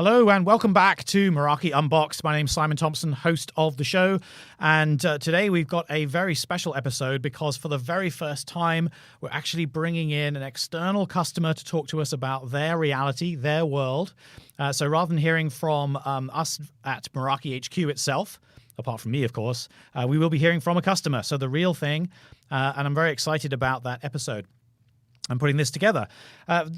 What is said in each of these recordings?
Hello and welcome back to Meraki Unboxed. My name's Simon Thompson, host of the show. And today we've got a very special episode because for the very first time, we're actually bringing in an external customer to talk to us about their reality, their world. So rather than hearing from us at Meraki HQ itself, apart from me, of course, we will be hearing from a customer. So the real thing. And I'm very excited about that episode. I'm putting this together.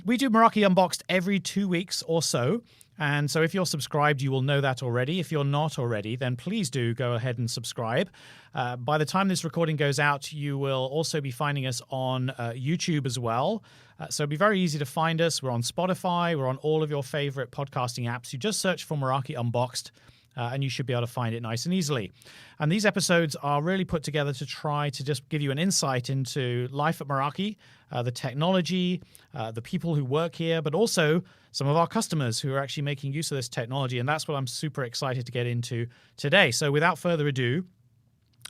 We do Meraki Unboxed every 2 weeks or so. And so if you're subscribed, you will know that already. If you're not already, then please do go ahead and subscribe. By the time this recording goes out, you will also be finding us on YouTube as well. So it'll be very easy to find us. We're on Spotify. We're on all of your favorite podcasting apps. You just search for Meraki Unboxed. And you should be able to find it nice and easily. And these episodes are really put together to try to just give you an insight into life at Meraki, the technology, the people who work here, but also some of our customers who are actually making use of this technology. And that's what I'm super excited to get into today. So without further ado,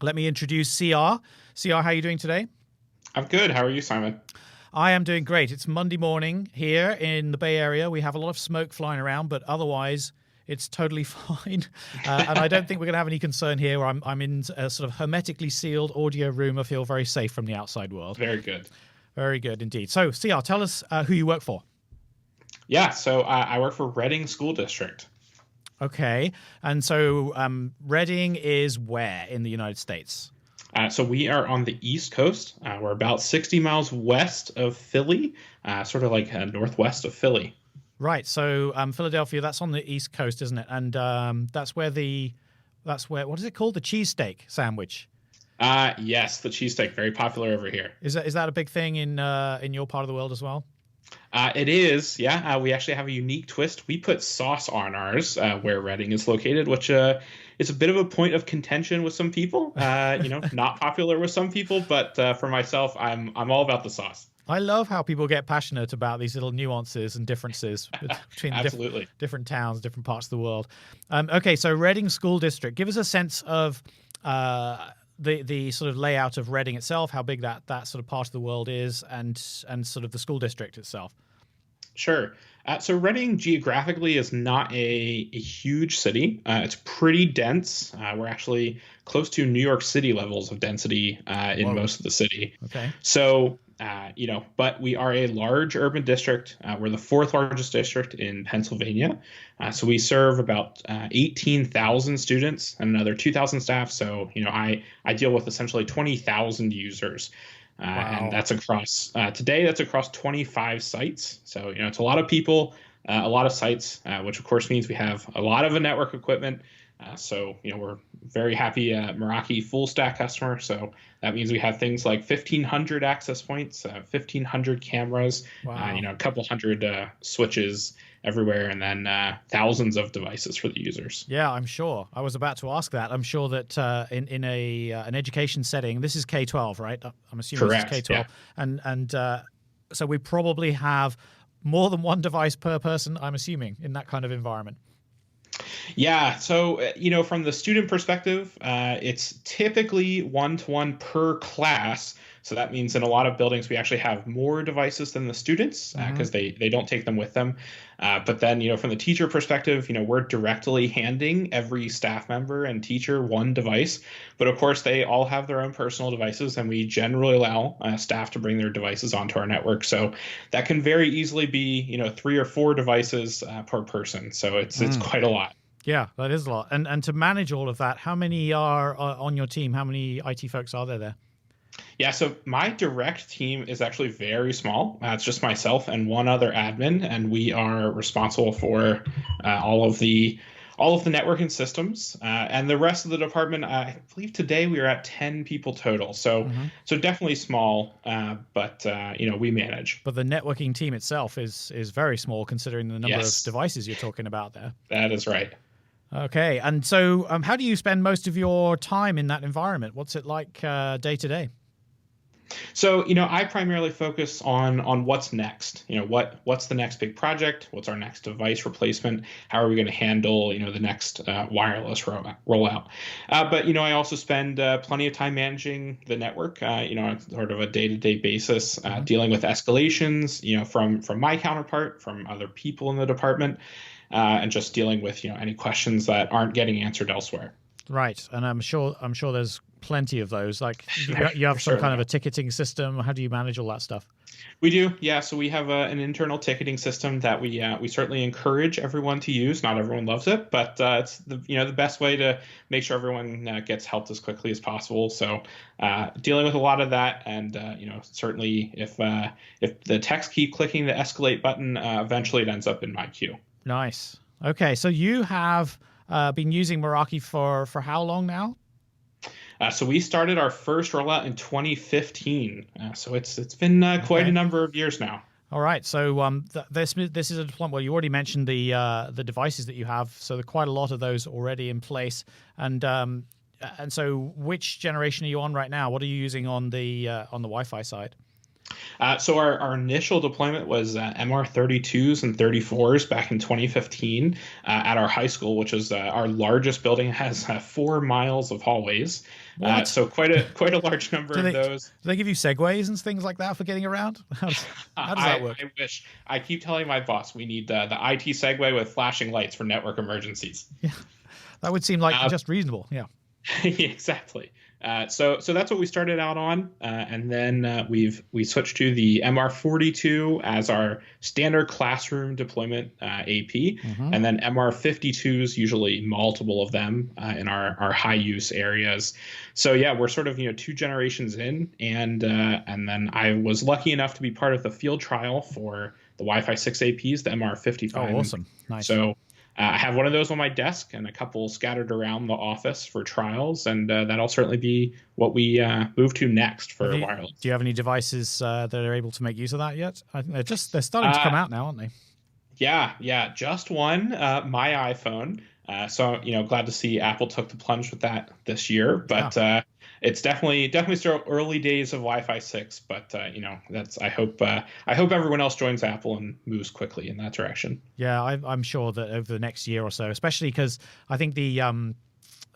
let me introduce CR. CR, how are you doing today? I'm good. How are you, Simon? I am doing great. It's Monday morning here in the Bay Area. We have a lot of smoke flying around, but otherwise it's totally fine. And I don't think we're going to have any concern here. Where I'm in a sort of hermetically sealed audio room. I feel very safe from the outside world. Very good. Very good indeed. So, CR, tell us who you work for. Yeah, so I work for Reading School District. Okay. And so Reading is where in the United States? So we are on the East Coast. We're about 60 miles west of Philly, sort of like northwest of Philly. Right. So Philadelphia, that's on the East Coast, isn't it? And that's where, what is it called? The cheesesteak sandwich. Yes, the cheesesteak, very popular over here. Is that a big thing in your part of the world as well? It is, yeah. We actually have a unique twist. We put sauce on ours where Reading is located, which is a bit of a point of contention with some people. Not popular with some people, but for myself, I'm all about the sauce. I love how people get passionate about these little nuances and differences between different towns, different parts of the world. Okay, so Reading School District. Give us a sense of the sort of layout of Reading itself, how big that sort of part of the world is, and sort of the school district itself. Sure. So Reading geographically is not a huge city. It's pretty dense. We're actually close to New York City levels of density in most of the city. Okay. So, but we are a large urban district. We're the fourth largest district in Pennsylvania. So we serve about 18,000 students and another 2,000 staff. So, I deal with essentially 20,000 users. Wow. And that's across today. That's across 25 sites. So, it's a lot of people, a lot of sites, which of course means we have a lot of network equipment. So, we're very happy Meraki full stack customer. So that means we have things like 1,500 access points, 1,500 cameras, wow. A couple hundred switches everywhere, and then thousands of devices for the users. Yeah, I'm sure. I was about to ask that. I'm sure that in an education setting, this is K-12, right? I'm assuming Correct, this is K-12. Yeah. And so we probably have more than one device per person, I'm assuming, in that kind of environment. Yeah. So, from the student perspective, it's typically 1-to-1 per class. So that means in a lot of buildings, we actually have more devices than the students because they don't take them with them. But then, from the teacher perspective, we're directly handing every staff member and teacher one device. But of course, they all have their own personal devices, and we generally allow staff to bring their devices onto our network. So that can very easily be, 3 or 4 devices per person. So it's quite a lot. Yeah, that is a lot. And to manage all of that, how many are on your team? How many IT folks are there? Yeah, so my direct team is actually very small. It's just myself and one other admin, and we are responsible for all of the networking systems. And the rest of the department, I believe today we are at 10 people total. So definitely small, but we manage. But the networking team itself is very small considering the number of devices you're talking about there. That is right. Okay, and so how do you spend most of your time in that environment? What's it like day to day? So, I primarily focus on what's next. What's the next big project? What's our next device replacement? How are we going to handle, the next wireless rollout? But, I also spend plenty of time managing the network, on sort of a day-to-day basis, dealing with escalations, from my counterpart, from other people in the department, and just dealing with, any questions that aren't getting answered elsewhere. Right, and I'm sure there's plenty of those. Like you have some kind of a ticketing system. How do you manage all that stuff? We do, yeah. So we have an internal ticketing system that we certainly encourage everyone to use. Not everyone loves it, but it's the best way to make sure everyone gets helped as quickly as possible. So dealing with a lot of that, and certainly if the techs keep clicking the escalate button, eventually it ends up in my queue. Nice. Okay, so you have been using Meraki for how long now? So we started our first rollout in 2015. So it's been quite a number of years now. All right. So this is a deployment. Well, you already mentioned the devices that you have. So there are quite a lot of those already in place. And so which generation are you on right now? What are you using on the Wi-Fi side? So our initial deployment was MR32s and 34s back in 2015 at our high school, which is our largest building. It has 4 miles of hallways. So quite a large number of those. Do they give you segways and things like that for getting around? How does that work? I wish. I keep telling my boss we need the IT Segway with flashing lights for network emergencies. Yeah, that would seem like just reasonable. Yeah. Exactly. So that's what we started out on, and then we switched to the MR42 as our standard classroom deployment AP, and then MR52s, usually multiple of them in our high use areas. So yeah, we're sort of 2 generations in, and then I was lucky enough to be part of the field trial for the Wi-Fi 6 APs, the MR55. Oh, awesome! Nice. So. I have one of those on my desk and a couple scattered around the office for trials, and that'll certainly be what we move to next for wireless. Do you have any devices that are able to make use of that yet? I think they're starting to come out now, aren't they? Yeah, just one, my iPhone. So glad to see Apple took the plunge with that this year, but it's definitely still early days of Wi-Fi 6. But that's I hope everyone else joins Apple and moves quickly in that direction. Yeah, I'm sure that over the next year or so, especially because I think the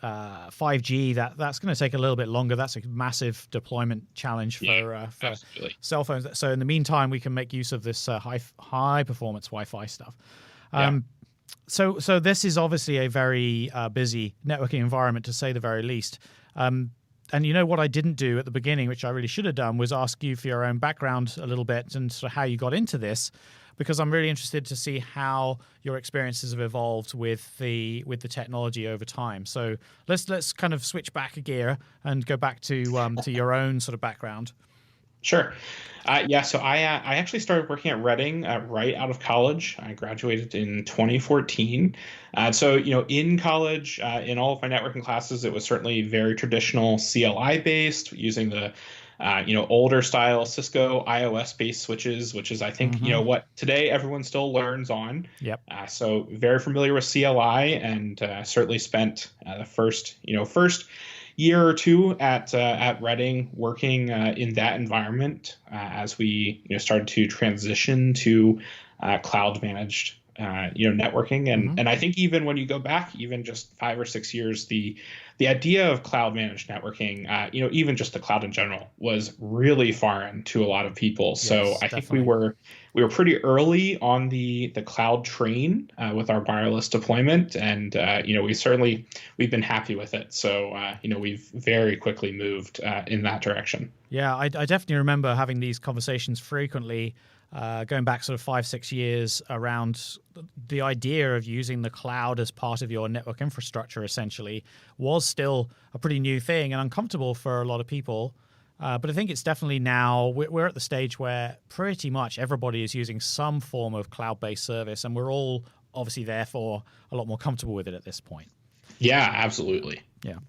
5G that's going to take a little bit longer. That's a massive deployment challenge for cell phones. So in the meantime, we can make use of this high performance Wi-Fi stuff. So this is obviously a very busy networking environment, to say the very least. And what I didn't do at the beginning, which I really should have done, was ask you for your own background a little bit and sort of how you got into this, because I'm really interested to see how your experiences have evolved with the technology over time. So let's kind of switch back a gear and go back to your own sort of background. Sure. So I actually started working at Reading right out of college. I graduated in 2014. So in college, in all of my networking classes, it was certainly very traditional CLI based, using the older style Cisco iOS based switches, which is I think what today everyone still learns on. Yep. So very familiar with CLI, and certainly spent the first year or 2 at Reading working in that environment as we started to transition to cloud managed networking, and I think even when you go back even just 5 or 6 years, the idea of cloud managed networking, even just the cloud in general, was really foreign to a lot of people. Yes, so I think we were pretty early on the cloud train with our wireless deployment, and we've been happy with it. So we've very quickly moved in that direction. Yeah, I definitely remember having these conversations frequently, going back sort of 5-6 years, around the idea of using the cloud as part of your network infrastructure essentially was still a pretty new thing and uncomfortable for a lot of people. But I think it's definitely now we're at the stage where pretty much everybody is using some form of cloud-based service, and we're all obviously therefore a lot more comfortable with it at this point. Yeah, absolutely. Yeah.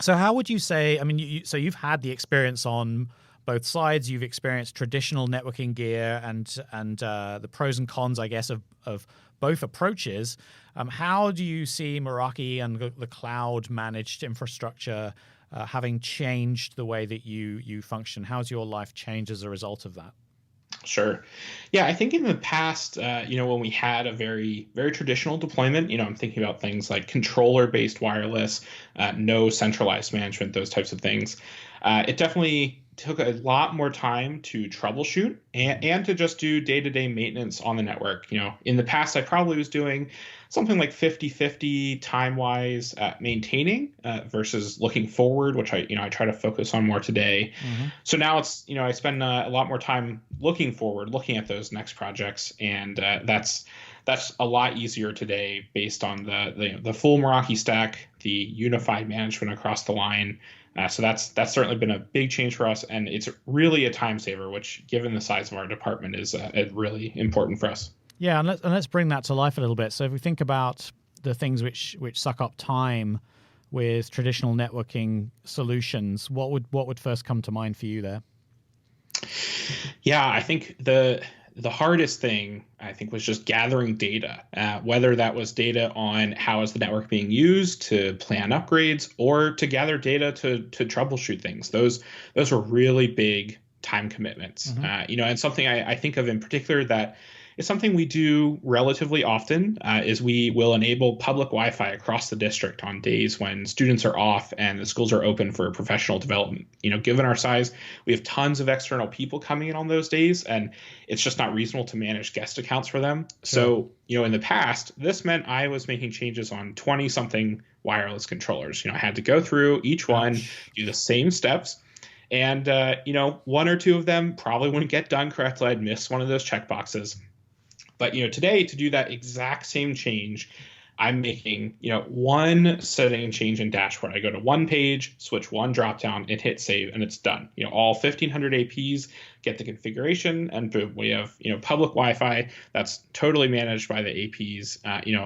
So how would you say, I mean, so you've had the experience on both sides. You've experienced traditional networking gear and the pros and cons, I guess, of both approaches. How do you see Meraki and the cloud managed infrastructure having changed the way that you function? How's your life changed as a result of that? Sure. Yeah, I think in the past, when we had a very, very traditional deployment, I'm thinking about things like controller-based wireless, no centralized management, those types of things. It definitely took a lot more time to troubleshoot and to just do day-to-day maintenance on the network. In the past, I probably was doing something like 50-50 time-wise maintaining versus looking forward, which I try to focus on more today. Mm-hmm. So now it's, I spend a lot more time looking forward, looking at those next projects, and that's a lot easier today based on the full Meraki stack, the unified management across the line. So that's certainly been a big change for us, and it's really a time saver, which, given the size of our department, is really important for us. Yeah, and let's bring that to life a little bit. So if we think about the things which suck up time with traditional networking solutions, what would first come to mind for you there? Yeah, I think the hardest thing, I think, was just gathering data, whether that was data on how is the network being used to plan upgrades or to gather data to troubleshoot things. Those were really big time commitments. Mm-hmm. And something I think of in particular that is something we do relatively often is we will enable public Wi-Fi across the district on days when students are off and the schools are open for professional development. Given our size, we have tons of external people coming in on those days, and it's just not reasonable to manage guest accounts for them. Sure. So, in the past, this meant I was making changes on 20-something wireless controllers. I had to go through each one, do the same steps. And, one or two of them probably wouldn't get done correctly. I'd miss one of those checkboxes. But, today, to do that exact same change, I'm making, one setting change in dashboard. I go to one page, switch one dropdown, and hit save, and it's done. All 1,500 APs get the configuration, and boom, we have, public Wi-Fi that's totally managed by the APs,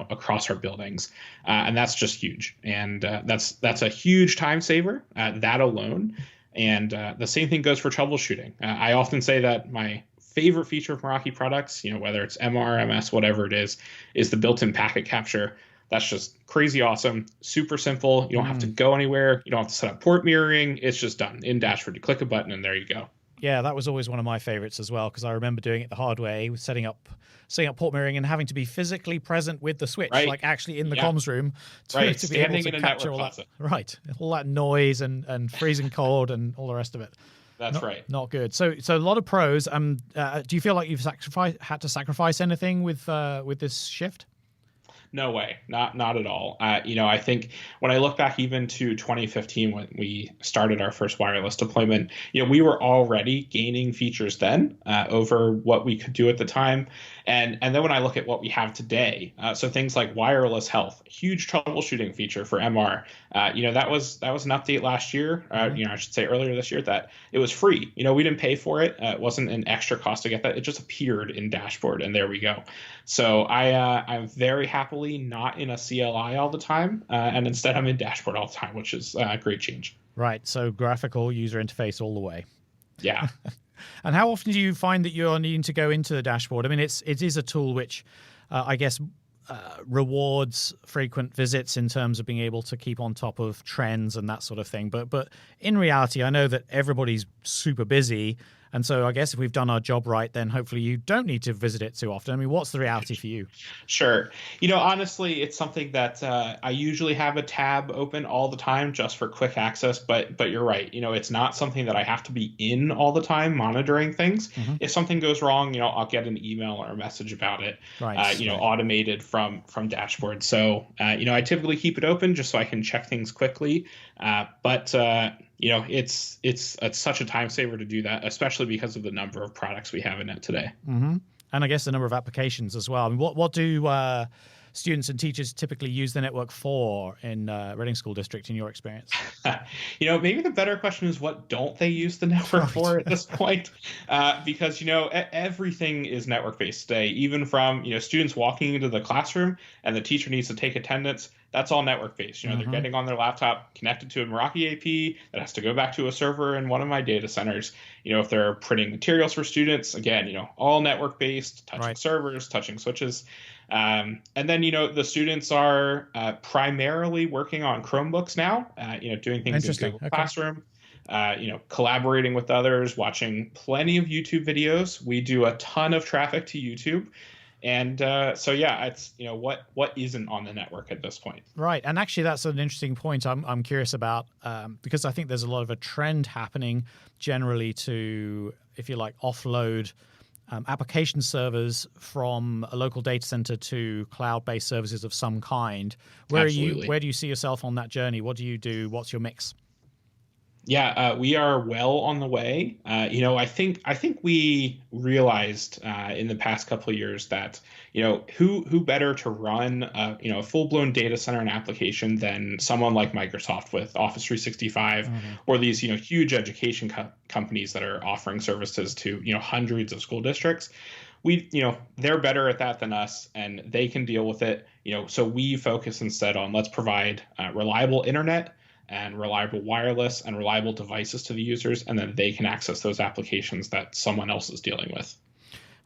across our buildings. And that's just huge. And that's a huge time saver, that alone. And the same thing goes for troubleshooting. I often say that my favorite feature of Meraki products, whether it's MR, MS, whatever it is the built-in packet capture. That's just crazy awesome, super simple. You don't have to go anywhere. You don't have to set up port mirroring. It's just done in dashboard. You click a button and there you go. Yeah, that was always one of my favorites as well, because I remember doing it the hard way, setting up port mirroring and having to be physically present with the switch, right. Like actually in the comms room to be able to capture all that. Right, all that noise and freezing cold and all the rest of it. That's right. Not good. So a lot of pros. Do you feel like you've had to sacrifice anything with this shift? No way. Not at all. I think when I look back even to 2015 when we started our first wireless deployment, we were already gaining features then over what we could do at the time. And then when I look at what we have today, so things like wireless health, huge troubleshooting feature for MR. That was an update last year. I should say earlier this year that it was free. We didn't pay for it. It wasn't an extra cost to get that. It just appeared in dashboard, and there we go. So I'm very happily not in a CLI all the time, and instead I'm in dashboard all the time, which is a great change. Right. So graphical user interface all the way. Yeah. And how often do you find that you're needing to go into the dashboard? I mean, it is a tool which I guess rewards frequent visits in terms of being able to keep on top of trends and that sort of thing. But in reality, I know that everybody's super busy. And so I guess if we've done our job right, then hopefully you don't need to visit it too often. I mean, what's the reality for you? Sure. Honestly, it's something that I usually have a tab open all the time just for quick access. But you're right. It's not something that I have to be in all the time monitoring things. Mm-hmm. If something goes wrong, I'll get an email or a message about it, right. Automated from dashboard. So, I typically keep it open just so I can check things quickly. But it's such a time saver to do that, especially because of the number of products we have in it today. Mm-hmm. And I guess the number of applications as well. I mean, what do students and teachers typically use the network for in Reading School District, in your experience? Maybe the better question is, what don't they use the network for at this point? Because, everything is network-based today, even from, students walking into the classroom and the teacher needs to take attendance that's all network based. They're getting on their laptop connected to a Meraki AP that has to go back to a server in one of my data centers. If they're printing materials for students, again, all network based, touching servers, touching switches. And then, the students are primarily working on Chromebooks now, doing things in Google Classroom, collaborating with others, watching plenty of YouTube videos. We do a ton of traffic to YouTube. And so, yeah, it's, what isn't on the network at this point. Right. And actually, that's an interesting point I'm curious about, because I think there's a lot of a trend happening generally to, if you like, offload application servers from a local data center to cloud-based services of some kind. Where do you see yourself on that journey? What do you do? What's your mix? Yeah, we are well on the way. I think we realized in the past couple of years that who better to run a full-blown data center and application than someone like Microsoft with Office 365 or these huge education companies that are offering services to hundreds of school districts. They're better at that than us, and they can deal with it. So we focus instead on let's provide reliable internet and reliable wireless and reliable devices to the users, and then they can access those applications that someone else is dealing with.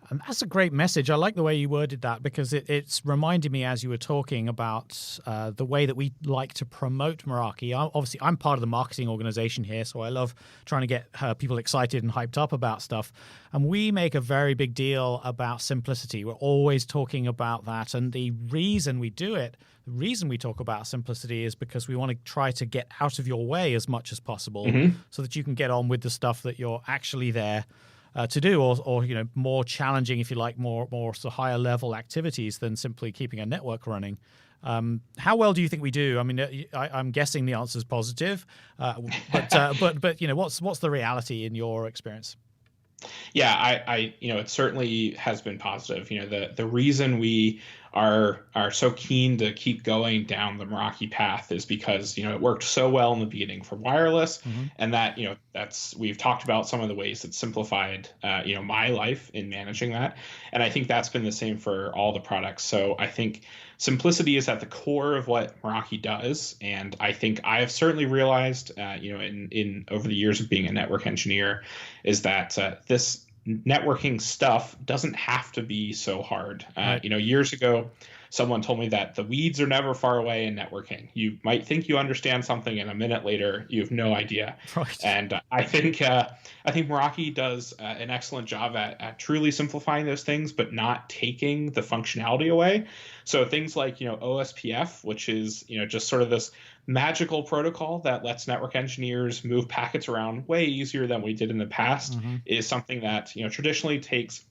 And that's a great message. I like the way you worded that, because it's reminding me as you were talking about the way that we like to promote Meraki. Obviously, I'm part of the marketing organization here, so I love trying to get people excited and hyped up about stuff. And we make a very big deal about simplicity. We're always talking about that. And the reason we do it, the reason we talk about simplicity is because we want to try to get out of your way as much as possible so that you can get on with the stuff that you're actually there to do, or more challenging, if you like, more sort of higher level activities than simply keeping a network running. How well do you think we do? I mean, I'm guessing the answer is positive, but what's the reality in your experience? Yeah, I it certainly has been positive. The reason we are so keen to keep going down the Meraki path is because it worked so well in the beginning for wireless, and that we've talked about some of the ways it simplified my life in managing that, and I think that's been the same for all the products. So I think simplicity is at the core of what Meraki does, and I think I have certainly realized in over the years of being a network engineer is that this networking stuff doesn't have to be so hard. Years ago, someone told me that the weeds are never far away in networking. You might think you understand something, and a minute later, you have no idea. Right. And I think Meraki does an excellent job at truly simplifying those things, but not taking the functionality away. So things like OSPF, which is just sort of this magical protocol that lets network engineers move packets around way easier than we did in the past, is something that traditionally takes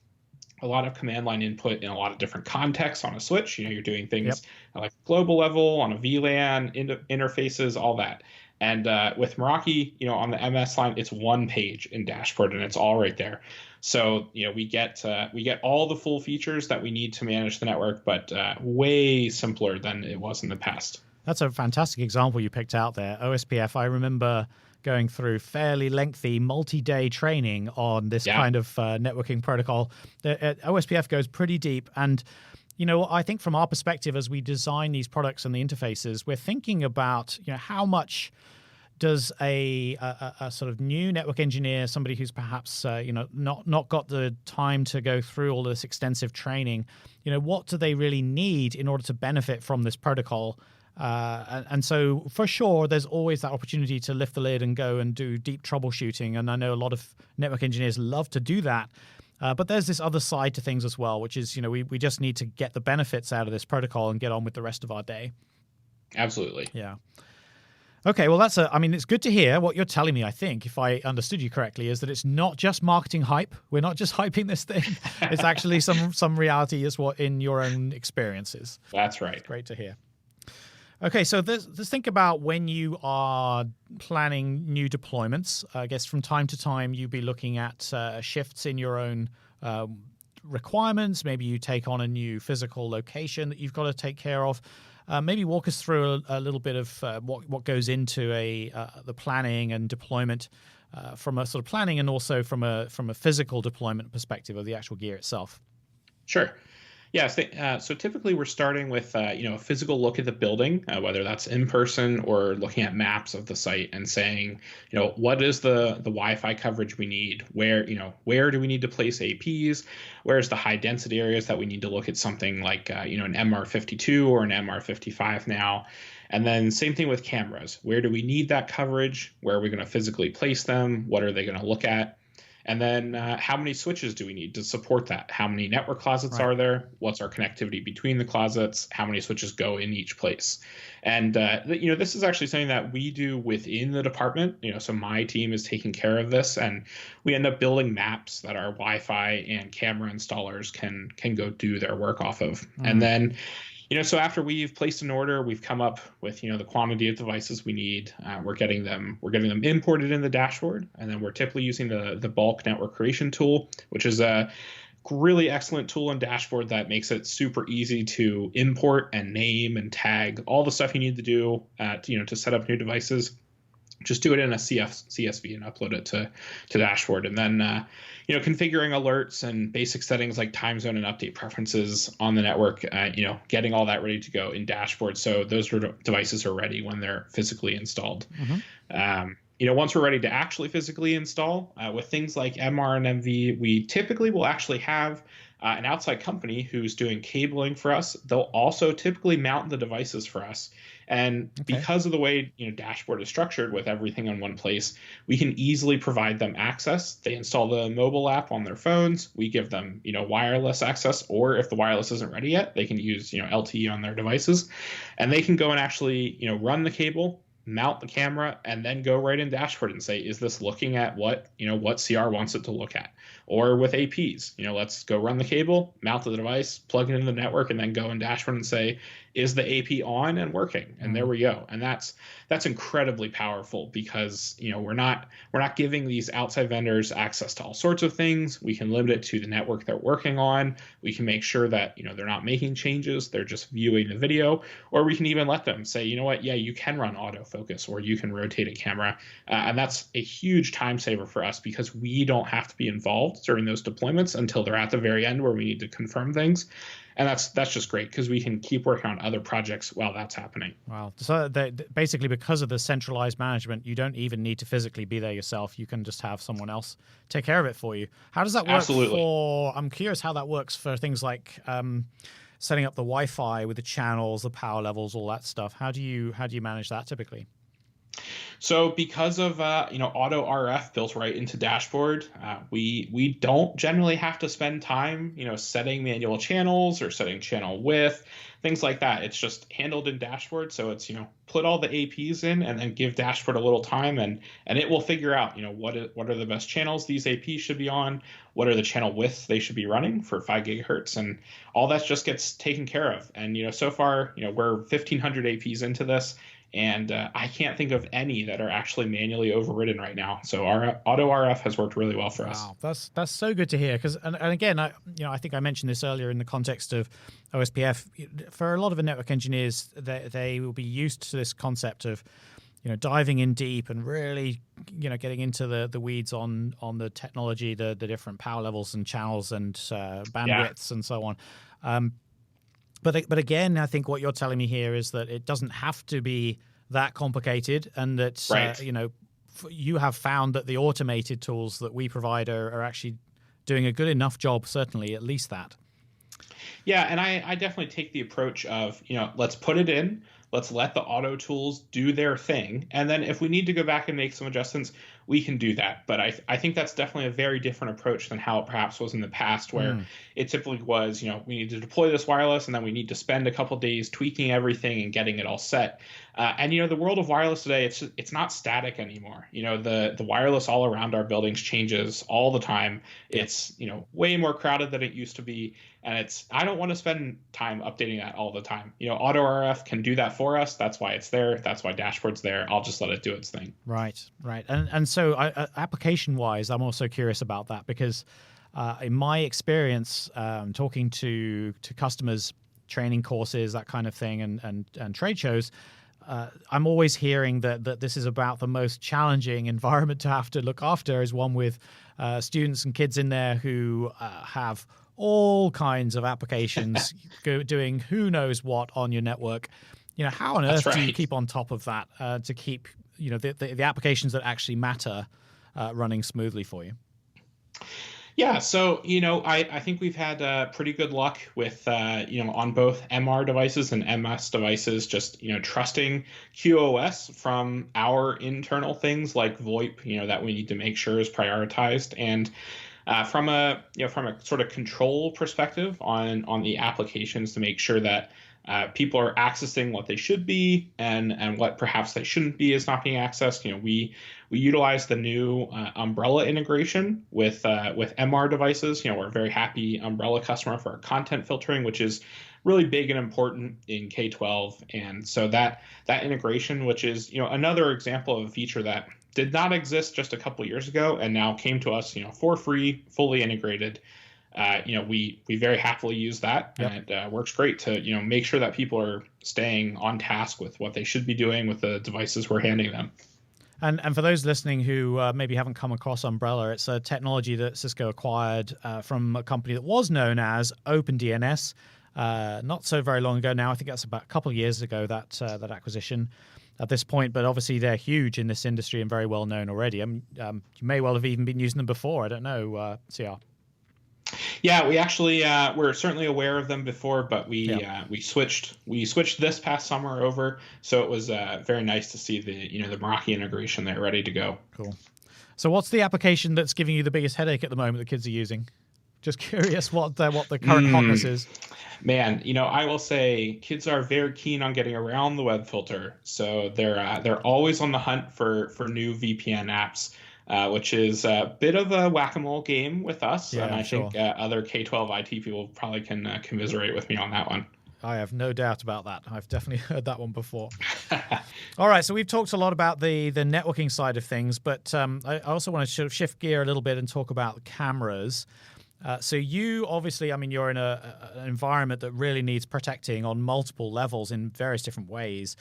a lot of command line input in a lot of different contexts on a switch. You're doing things like global level on a VLAN, interfaces, all that. And with Meraki, on the MS line, it's one page in dashboard, and it's all right there. So we get all the full features that we need to manage the network, but way simpler than it was in the past. That's a fantastic example you picked out there. OSPF, I remember going through fairly lengthy multi-day training on this kind of networking protocol. OSPF goes pretty deep. And, I think from our perspective, as we design these products and the interfaces, we're thinking about, how much does a sort of new network engineer, somebody who's perhaps, not got the time to go through all this extensive training, what do they really need in order to benefit from this protocol? And so for sure, there's always that opportunity to lift the lid and go and do deep troubleshooting. And I know a lot of network engineers love to do that. But there's this other side to things as well, which is, we just need to get the benefits out of this protocol and get on with the rest of our day. Absolutely. Yeah. Okay, well, it's good to hear. What you're telling me, I think, if I understood you correctly, is that it's not just marketing hype. We're not just hyping this thing. It's actually some reality is what in your own experiences. That's right. It's great to hear. Okay, so let's think about when you are planning new deployments. I guess from time to time, you'll be looking at shifts in your own requirements. Maybe you take on a new physical location that you've got to take care of. Maybe walk us through a little bit of what goes into the planning and deployment from a sort of planning and also from a physical deployment perspective of the actual gear itself. Sure. Yeah, so typically we're starting with a physical look at the building, whether that's in person or looking at maps of the site and saying, what is the Wi-Fi coverage we need? Where do we need to place APs? Where's the high density areas that we need to look at something like an MR52 or an MR55 now? And then same thing with cameras. Where do we need that coverage? Where are we going to physically place them? What are they going to look at? And then how many switches do we need to support that? How many network closets Right. are there? What's our connectivity between the closets? How many switches go in each place? And this is actually something that we do within the department. So my team is taking care of this, and we end up building maps that our Wi-Fi and camera installers can go do their work off of. And then so after we've placed an order, we've come up with the quantity of devices we need. We're getting them imported in the dashboard, and then we're typically using the bulk network creation tool, which is a really excellent tool and dashboard that makes it super easy to import and name and tag all the stuff you need to do to set up new devices. Just do it in a CSV and upload it to dashboard, and then configuring alerts and basic settings like time zone and update preferences on the network, getting all that ready to go in dashboard so those devices are ready when they're physically installed. Once we're ready to actually physically install, with things like MR and MV, we typically will actually have an outside company who's doing cabling for us. They'll also typically mount the devices for us. And because of the way dashboard is structured with everything in one place, we can easily provide them access. They install the mobile app on their phones. We give them wireless access, or if the wireless isn't ready yet, they can use LTE on their devices, and they can go and actually run the cable, mount the camera, and then go right in dashboard and say, is this looking at what CR wants it to look at? Or with APs, let's go run the cable, mount the device, plug it into the network, and then go in dashboard and say, is the AP on and working? And there we go. And that's incredibly powerful because we're not giving these outside vendors access to all sorts of things. We can limit it to the network they're working on. We can make sure that they're not making changes, they're just viewing the video. Or we can even let them say, you can run autofocus, or you can rotate a camera. And that's a huge time saver for us because we don't have to be involved during those deployments until they're at the very end where we need to confirm things. And that's just great because we can keep working on other projects while that's happening. Wow. So basically, because of the centralized management, you don't even need to physically be there yourself. You can just have someone else take care of it for you. How does that work I'm curious how that works for things like setting up the Wi-Fi with the channels, the power levels, all that stuff. How do you manage that typically? So because of auto RF built right into dashboard, we don't generally have to spend time setting manual channels or setting channel width, things like that. It's just handled in dashboard. So it's put all the APs in and then give dashboard a little time, and it will figure out what are the best channels these APs should be on, what are the channel widths they should be running for 5 gigahertz, and all that just gets taken care of. And so far we're 1,500 APs into this. And I can't think of any that are actually manually overridden right now. So our auto RF has worked really well for us. Wow, that's so good to hear. Because and again, I think I mentioned this earlier in the context of OSPF. For a lot of the network engineers, they will be used to this concept of diving in deep and really getting into the weeds on the technology, the different power levels and channels and bandwidths and so on. But again, I think what you're telling me here is that it doesn't have to be that complicated, and that right. You have found that the automated tools that we provide are actually doing a good enough job. Certainly, at least that. Yeah, and I definitely take the approach of let's put it in, let's let the auto tools do their thing, and then if we need to go back and make some adjustments, we can do that. But I think that's definitely a very different approach than how it perhaps was in the past, where it typically was, we need to deploy this wireless, and then we need to spend a couple days tweaking everything and getting it all set. And the world of wireless today, it's not static anymore. The wireless all around our buildings changes all the time. It's way more crowded than it used to be, and I don't want to spend time updating that all the time. Auto RF can do that for us. That's why it's there. That's why dashboard's there. I'll just let it do its thing. Right. And so application wise, I'm also curious about that because in my experience, talking to customers, training courses, that kind of thing, and trade shows, I'm always hearing that this is about the most challenging environment to have to look after, is one with students and kids in there who have all kinds of applications doing who knows what on your network. How on earth do you keep on top of that to keep the applications that actually matter running smoothly for you? Yeah, so I think we've had pretty good luck with on both MR devices and MS devices, just trusting QoS from our internal things like VoIP, that we need to make sure is prioritized, and from a sort of control perspective on the applications to make sure that people are accessing what they should be, and what perhaps they shouldn't be is not being accessed. We utilize the new Umbrella integration with MR devices. We're a very happy Umbrella customer for our content filtering, which is really big and important in K-12. And so that integration, which is another example of a feature that did not exist just a couple years ago and now came to us for free, fully integrated. We very happily use that, and it works great to make sure that people are staying on task with what they should be doing with the devices we're handing them. And for those listening who maybe haven't come across Umbrella, it's a technology that Cisco acquired from a company that was known as OpenDNS not so very long ago now. I think that's about a couple of years ago, that acquisition at this point. But obviously they're huge in this industry and very well known already. You may well have even been using them before. I don't know, CR. Yeah, we actually we're certainly aware of them before, but we switched this past summer over, so it was very nice to see the the Meraki integration there ready to go. Cool. So what's the application that's giving you the biggest headache at the moment the kids are using? Just curious what the current hotness is. Man, I will say kids are very keen on getting around the web filter, so they're always on the hunt for new VPN apps. Which is a bit of a whack-a-mole game with us. Yeah, and I sure. think other K-12 IT people probably can commiserate with me on that one. I have no doubt about that. I've definitely heard that one before. All right, so we've talked a lot about the networking side of things, but I also want to sort of shift gear a little bit and talk about cameras. So you obviously, you're in an environment that really needs protecting on multiple levels in various different ways.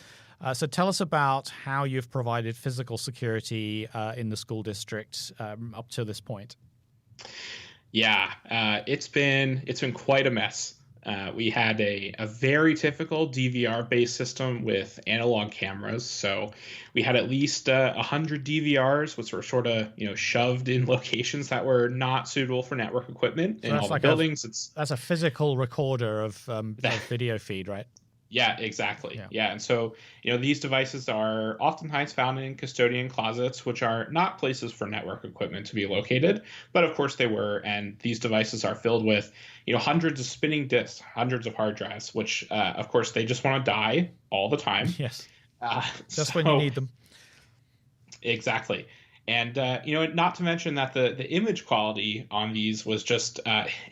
So tell us about how you've provided physical security in the school district up to this point. Yeah, it's been quite a mess. We had a very typical DVR-based system with analog cameras. So we had at least 100 DVRs, which were sort of shoved in locations that were not suitable for network equipment in all the buildings. That's a physical recorder of video feed, right? Yeah, exactly. Yeah. And so, these devices are oftentimes found in custodian closets, which are not places for network equipment to be located. But of course they were. And these devices are filled with, hundreds of spinning disks, hundreds of hard drives, which, of course, they just want to die all the time. Yes. Just when you need them. Exactly. And, not to mention that the image quality on these was just,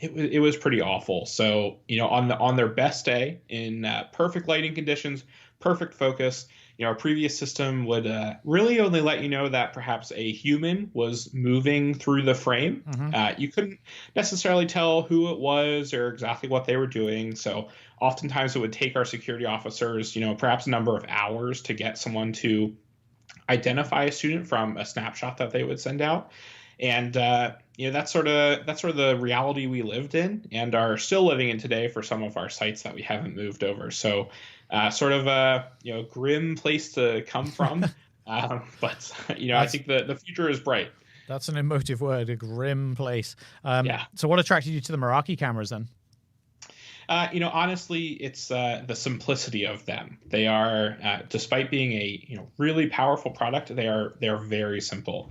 it was pretty awful. So, on their best day in perfect lighting conditions, perfect focus, our previous system would really only let you know that perhaps a human was moving through the frame. Mm-hmm. You couldn't necessarily tell who it was or exactly what they were doing. So oftentimes it would take our security officers, perhaps a number of hours to get someone to identify a student from a snapshot that they would send out. And that's sort of the reality we lived in and are still living in today for some of our sites that we haven't moved over. So sort of a grim place to come from. But I think the future is bright. That's an emotive word, a grim place. Yeah. So what attracted you to the Meraki cameras then? Honestly, it's the simplicity of them. They are, despite being a really powerful product, they're very simple.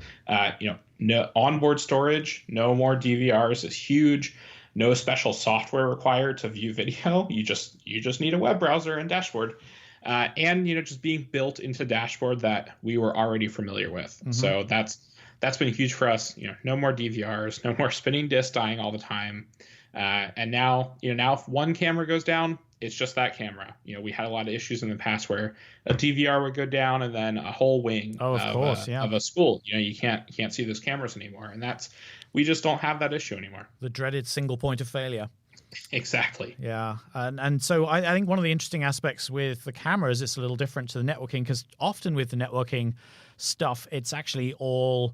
No onboard storage, no more DVRs is huge. No special software required to view video. You just need a web browser and dashboard, and just being built into dashboard that we were already familiar with. Mm-hmm. So that's been huge for us. No more DVRs, no more spinning disks dying all the time. And now if one camera goes down, it's just that camera. We had a lot of issues in the past where a DVR would go down and then a whole wing of a school. You can't see those cameras anymore. And we just don't have that issue anymore. The dreaded single point of failure. Exactly. Yeah. And so I think one of the interesting aspects with the cameras, it's a little different to the networking, because often with the networking stuff, it's actually all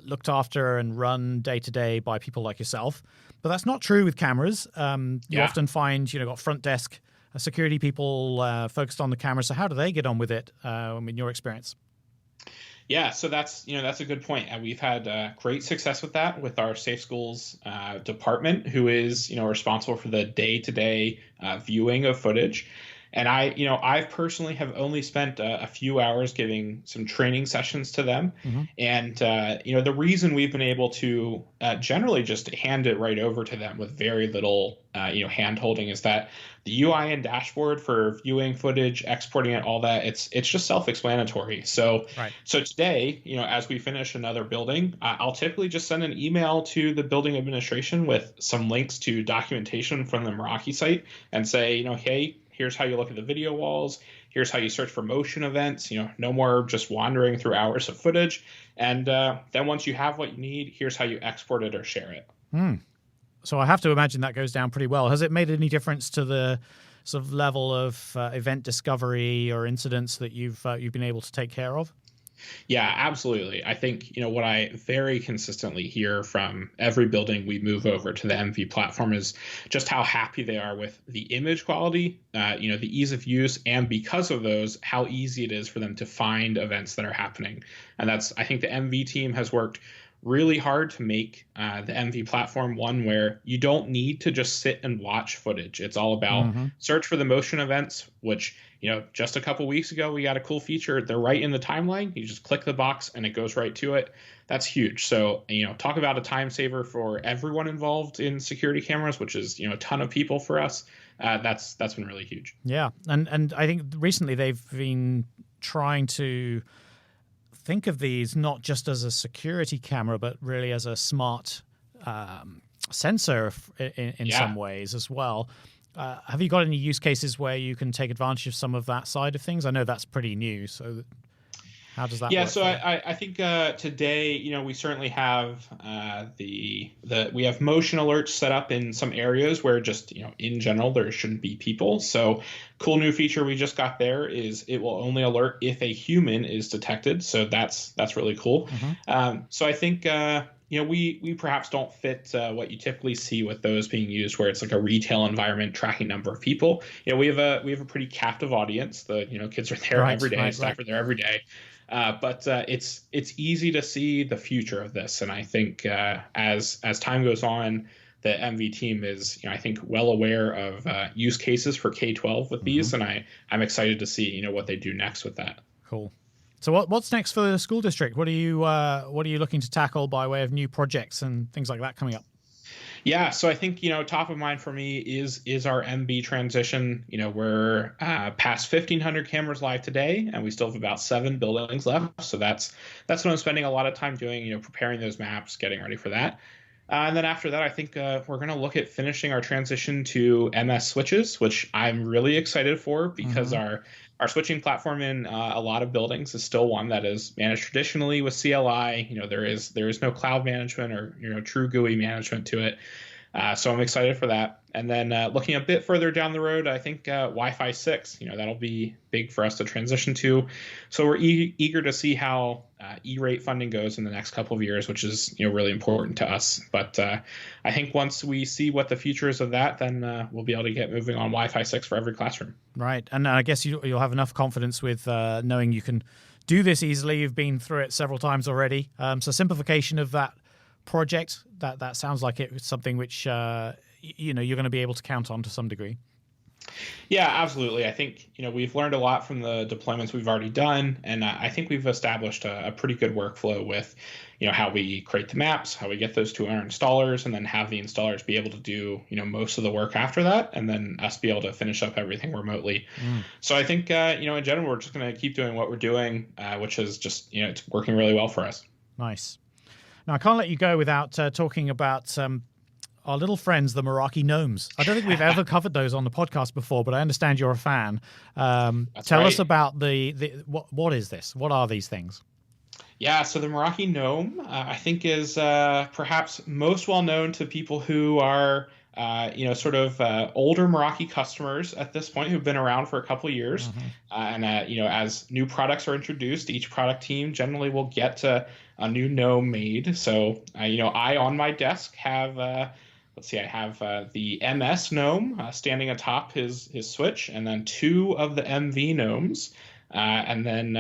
looked after and run day to day by people like yourself. But that's not true with cameras. You often find, got front desk security people focused on the camera. So how do they get on with it in your experience? Yeah, so that's a good point. We've had great success with that with our Safe Schools department, who is responsible for the day-to-day viewing of footage. And I personally have only spent a few hours giving some training sessions to them. Mm-hmm. And, the reason we've been able to generally just hand it right over to them with very little, hand holding is that the UI and dashboard for viewing footage, exporting it, all that, it's just self-explanatory. So, So today, as we finish another building, I'll typically just send an email to the building administration with some links to documentation from the Meraki site and say, hey, here's how you look at the video walls. Here's how you search for motion events. No more just wandering through hours of footage. And then once you have what you need, here's how you export it or share it. So I have to imagine that goes down pretty well. Has it made any difference to the sort of level of event discovery or incidents that you've been able to take care of? Yeah, absolutely. I think, what I very consistently hear from every building we move over to the MV platform is just how happy they are with the image quality, the ease of use, and because of those, how easy it is for them to find events that are happening. And I think the MV team has worked really hard to make the MV platform one where you don't need to just sit and watch footage. It's all about search for the motion events, which, just a couple weeks ago, we got a cool feature. They're right in the timeline. You just click the box and it goes right to it. That's huge. So, talk about a time saver for everyone involved in security cameras, which is, a ton of people for us. That's been really huge. Yeah. And I think recently they've been trying to think of these not just as a security camera, but really as a smart sensor in some ways as well. Have you got any use cases where you can take advantage of some of that side of things? I know that's pretty new. So how does that work? Yeah, so I think today, we certainly have we have motion alerts set up in some areas where just, in general, there shouldn't be people. So cool new feature we just got there is it will only alert if a human is detected. So that's really cool. So I think we perhaps don't fit what you typically see with those being used, where it's like a retail environment tracking number of people. We have a pretty captive audience. The kids are there every day, staff are there every day. But it's easy to see the future of this, and I think as time goes on, the MV team is I think well aware of use cases for K-12 with these, and I'm excited to see what they do next with that. Cool. So what's next for the school district? What are you looking to tackle by way of new projects and things like that coming up? Yeah, so I think top of mind for me is our MB transition. We're past 1,500 cameras live today, and we still have about 7 buildings left. So that's what I'm spending a lot of time doing. Preparing those maps, getting ready for that. And then after that, I think we're going to look at finishing our transition to MS switches, which I'm really excited for because our switching platform in a lot of buildings is still one that is managed traditionally with CLI. There is no cloud management or true GUI management to it. So I'm excited for that. And then looking a bit further down the road, I think Wi-Fi 6, that'll be big for us to transition to. So we're eager to see how E-rate funding goes in the next couple of years, which is really important to us. But I think once we see what the future is of that, then we'll be able to get moving on Wi-Fi 6 for every classroom. Right. And I guess you'll have enough confidence with knowing you can do this easily. You've been through it several times already. So simplification of that project, that sounds like it's something which you're going to be able to count on to some degree. Yeah, absolutely. I think we've learned a lot from the deployments we've already done, and I think we've established a pretty good workflow with how we create the maps, how we get those to our installers, and then have the installers be able to do most of the work after that, and then us be able to finish up everything remotely. So I think in general we're just going to keep doing what we're doing, which is just it's working really well for us. Nice. Now, I can't let you go without talking about our little friends, the Meraki Gnomes. I don't think we've ever covered those on the podcast before, but I understand you're a fan. Tell us about what is this? What are these things? Yeah, so the Meraki Gnome, I think, is perhaps most well known to people who are sort of older Meraki customers at this point who've been around for a couple of years. As new products are introduced, each product team generally will get a new gnome made. So, I on my desk have, let's see, I have the MS gnome standing atop his switch, and then 2 of the MV gnomes. And then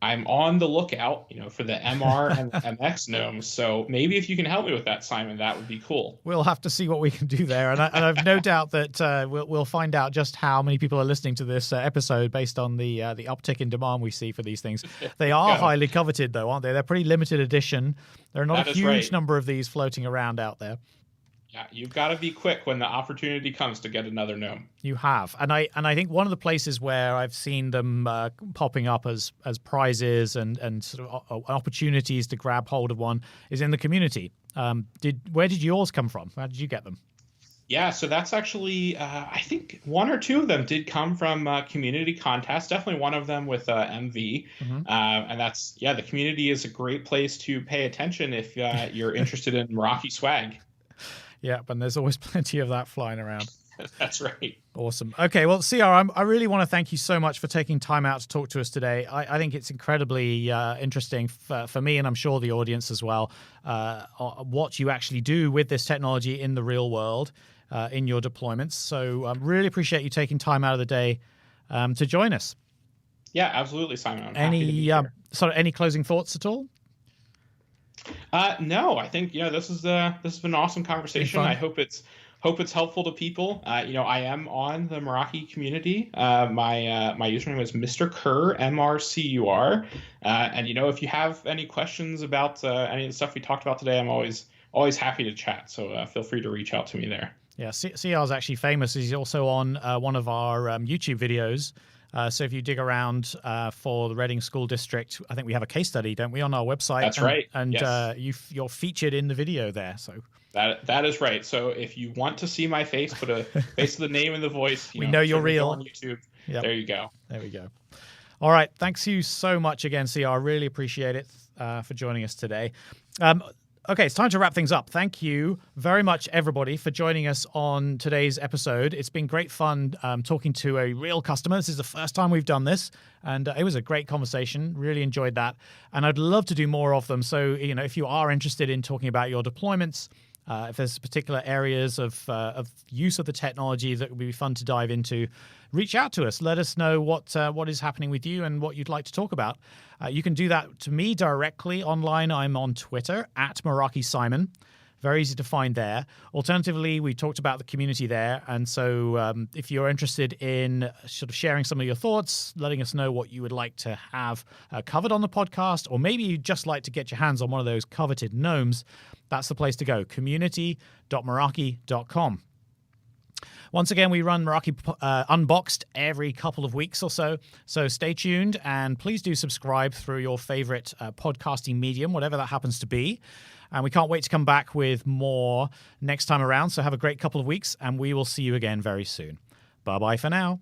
I'm on the lookout, for the MR and the MX gnomes. So maybe if you can help me with that, Simon, that would be cool. We'll have to see what we can do there, and I've no doubt that we'll find out just how many people are listening to this episode based on the uptick in demand we see for these things. They are highly coveted, though, aren't they? They're pretty limited edition. There are not a huge number of these floating around out there. Yeah, you've got to be quick when the opportunity comes to get another gnome. You have, and I think one of the places where I've seen them popping up as prizes and sort of opportunities to grab hold of one is in the community. Where did yours come from? How did you get them? Yeah, so that's actually I think 1 or 2 of them did come from community contests. Definitely one of them with MV, and that's the community is a great place to pay attention if you're interested in Meraki swag. Yeah, and there's always plenty of that flying around. That's right. Awesome. Okay, well, CR, I really want to thank you so much for taking time out to talk to us today. I think it's incredibly interesting for me, and I'm sure the audience as well, what you actually do with this technology in the real world, in your deployments. So I really appreciate you taking time out of the day to join us. Yeah, absolutely, Simon. I'm happy to be here. Any closing thoughts at all? No, I think this has been an awesome conversation. I hope it's helpful to people. I am on the Meraki community. My username is Mr. Kerr, MRCUR. And if you have any questions about any of the stuff we talked about today, I'm always happy to chat. So feel free to reach out to me there. Yeah, CR is actually famous. He's also on one of our YouTube videos. So if you dig around for the Reading School District, I think we have a case study, don't we, on our website? That's right. And yes. You're featured in the video there. So that is right. So if you want to see my face, put a face to the name and the voice. We know you're real. On YouTube. Yep. There you go. There we go. All right. Thanks you so much again, CR. I really appreciate it for joining us today. Okay, it's time to wrap things up. Thank you very much, everybody, for joining us on today's episode. It's been great fun talking to a real customer. This is the first time we've done this, and it was a great conversation. Really enjoyed that, and I'd love to do more of them. So, if you are interested in talking about your deployments, if there's particular areas of use of the technology that would be fun to dive into, reach out to us. Let us know what is happening with you and what you'd like to talk about. You can do that to me directly online. I'm on Twitter at Meraki Simon. Very easy to find there. Alternatively, we talked about the community there. And so if you're interested in sort of sharing some of your thoughts, letting us know what you would like to have covered on the podcast, or maybe you'd just like to get your hands on one of those coveted gnomes, that's the place to go, community.meraki.com. Once again, we run Meraki Unboxed every couple of weeks or so. So stay tuned, and please do subscribe through your favorite podcasting medium, whatever that happens to be. And we can't wait to come back with more next time around. So have a great couple of weeks, and we will see you again very soon. Bye-bye for now.